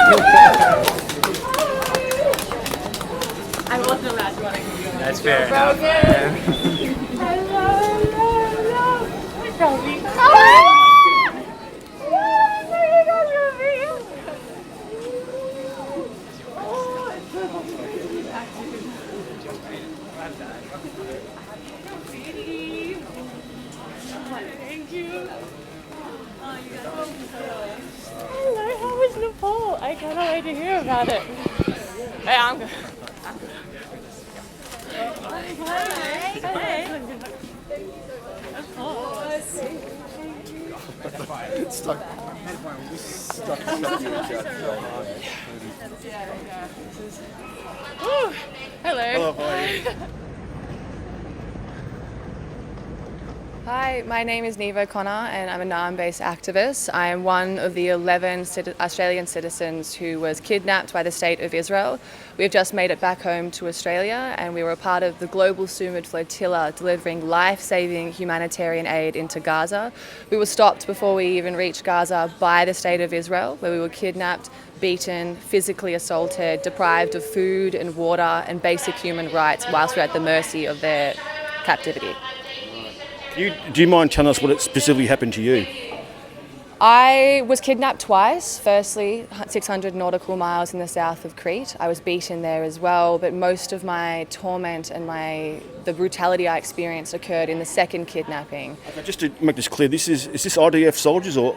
I wasn't allowed to run. That's fair enough. Thank you. Hello, how was Nepal? I cannot wait to hear about it. Hey, I'm good. Hey. Of course. Stuck. Ooh, hello. Hi, my name is Neve O'Connor and I'm a Naarm-based activist. I am one of the 11 Australian citizens who was kidnapped by the State of Israel. We have just made it back home to Australia and we were a part of the Global Sumud Flotilla delivering life-saving humanitarian aid into Gaza. We were stopped before we even reached Gaza by the State of Israel, where we were kidnapped, beaten, physically assaulted, deprived of food and water and basic human rights whilst we're at the mercy of their captivity. Do you mind telling us what specifically happened to you? I was kidnapped twice. Firstly, 600 nautical miles in the south of Crete. I was beaten there as well, but most of my torment and the brutality I experienced occurred in the second kidnapping. Okay, just to make this clear, is this IDF soldiers or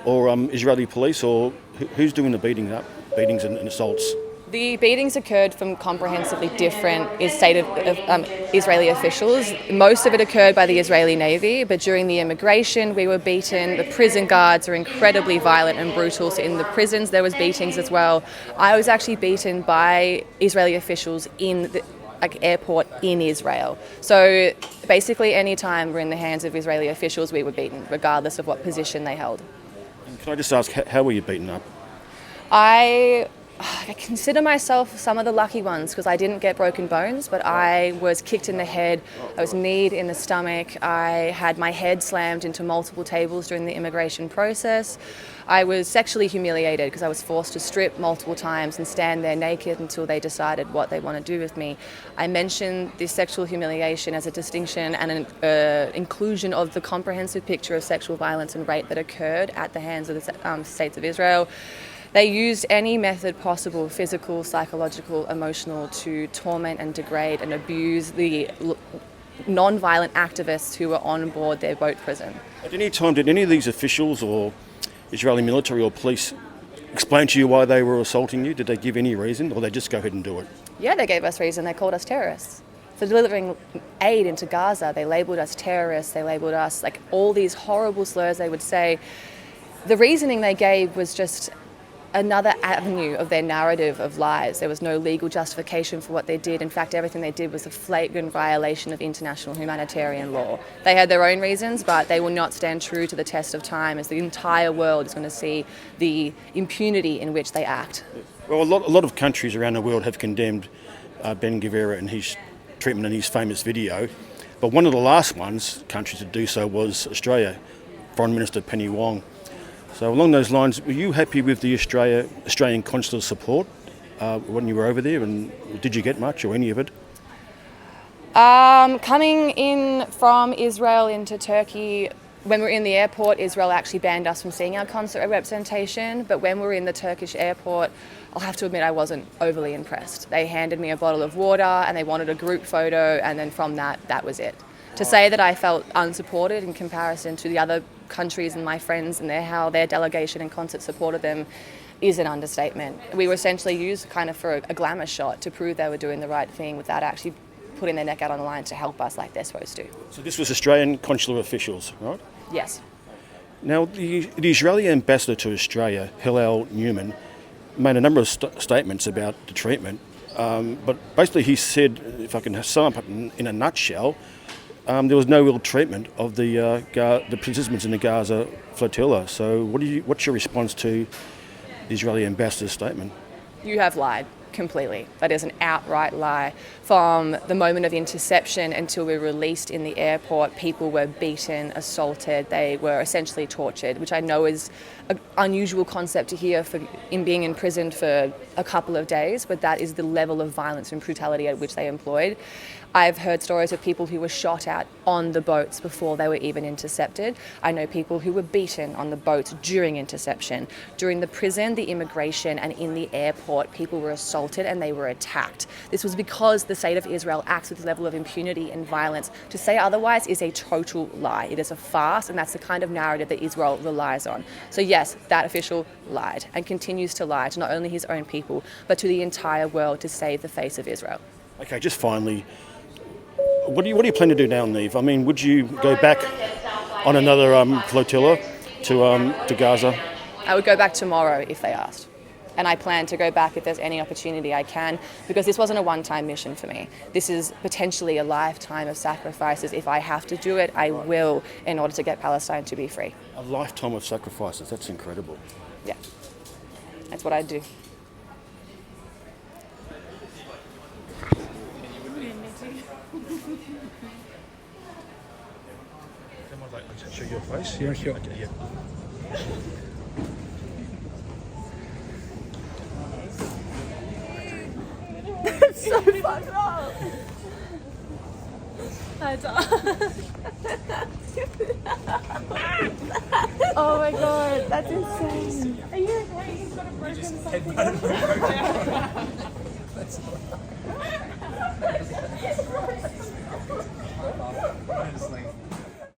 Israeli police, or who's doing the beatings and assaults? The beatings occurred from comprehensively different Israeli officials. Most of it occurred by the Israeli Navy, but during the immigration we were beaten. The prison guards are incredibly violent and brutal, so in the prisons there was beatings as well. I was actually beaten by Israeli officials in the airport in Israel. So basically any time we're in the hands of Israeli officials we were beaten, regardless of what position they held. And can I just ask, how were you beaten up? I consider myself some of the lucky ones because I didn't get broken bones, but I was kicked in the head, I was kneed in the stomach, I had my head slammed into multiple tables during the immigration process. I was sexually humiliated because I was forced to strip multiple times and stand there naked until they decided what they want to do with me. I mentioned this sexual humiliation as a distinction and an inclusion of the comprehensive picture of sexual violence and rape that occurred at the hands of the States of Israel. They used any method possible, physical, psychological, emotional, to torment and degrade and abuse the non-violent activists who were on board their boat prison. At any time, did any of these officials or Israeli military or police explain to you why they were assaulting you? Did they give any reason, or they just go ahead and do it? Yeah, they gave us reason. They called us terrorists. For delivering aid into Gaza, they labelled us terrorists, they labelled us all these horrible slurs they would say. The reasoning they gave was just another avenue of their narrative of lies. There was no legal justification for what they did. In fact, everything they did was a flagrant violation of international humanitarian law. They had their own reasons, but they will not stand true to the test of time, as the entire world is going to see the impunity in which they act. Well, a lot of countries around the world have condemned Ben Gvir and his treatment in his famous video, but one of the last countries to do so was Australia, Foreign Minister Penny Wong. So along those lines, were you happy with the Australian consular support when you were over there, and did you get much or any of it? Coming in from Israel into Turkey, when we were in the airport, Israel actually banned us from seeing our consular representation, but when we were in the Turkish airport, I'll have to admit I wasn't overly impressed. They handed me a bottle of water and they wanted a group photo, and then from that was it. To say that I felt unsupported in comparison to the other countries and my friends and how their delegation and concert supported them is an understatement. We were essentially used kind of for a glamour shot to prove they were doing the right thing without actually putting their neck out on the line to help us like they're supposed to. So this was Australian consular officials, right? Yes. Now, the Israeli ambassador to Australia, Hillel Newman, made a number of statements about the treatment, but basically he said, if I can sum up in a nutshell, there was no ill treatment of the participants in the Gaza flotilla. So what's your response to the Israeli ambassador's statement? You have lied. Completely. That is an outright lie. From the moment of interception until we were released in the airport, people were beaten, assaulted, they were essentially tortured, which I know is an unusual concept to hear in being imprisoned for a couple of days, but that is the level of violence and brutality at which they employed. I've heard stories of people who were shot at on the boats before they were even intercepted. I know people who were beaten on the boats during interception. During the prison, the immigration, and in the airport, people were assaulted and they were attacked. This was because the state of Israel acts with this level of impunity and violence. To say otherwise is a total lie. It is a farce, and that's the kind of narrative that Israel relies on. So yes, that official lied and continues to lie to not only his own people, but to the entire world to save the face of Israel. Okay, just finally, what do you plan to do now, Neve? I mean, would you go back on another flotilla to Gaza? I would go back tomorrow if they asked. And I plan to go back if there's any opportunity I can, because this wasn't a one-time mission for me. This is potentially a lifetime of sacrifices. If I have to do it, I will, in order to get Palestine to be free. A lifetime of sacrifices, that's incredible. Yeah, that's what I'd do. Show your face? Yeah, sure. Okay, yeah. It's so fucked up. Oh my god, that's insane. Are you okay? He's got a broken something. That's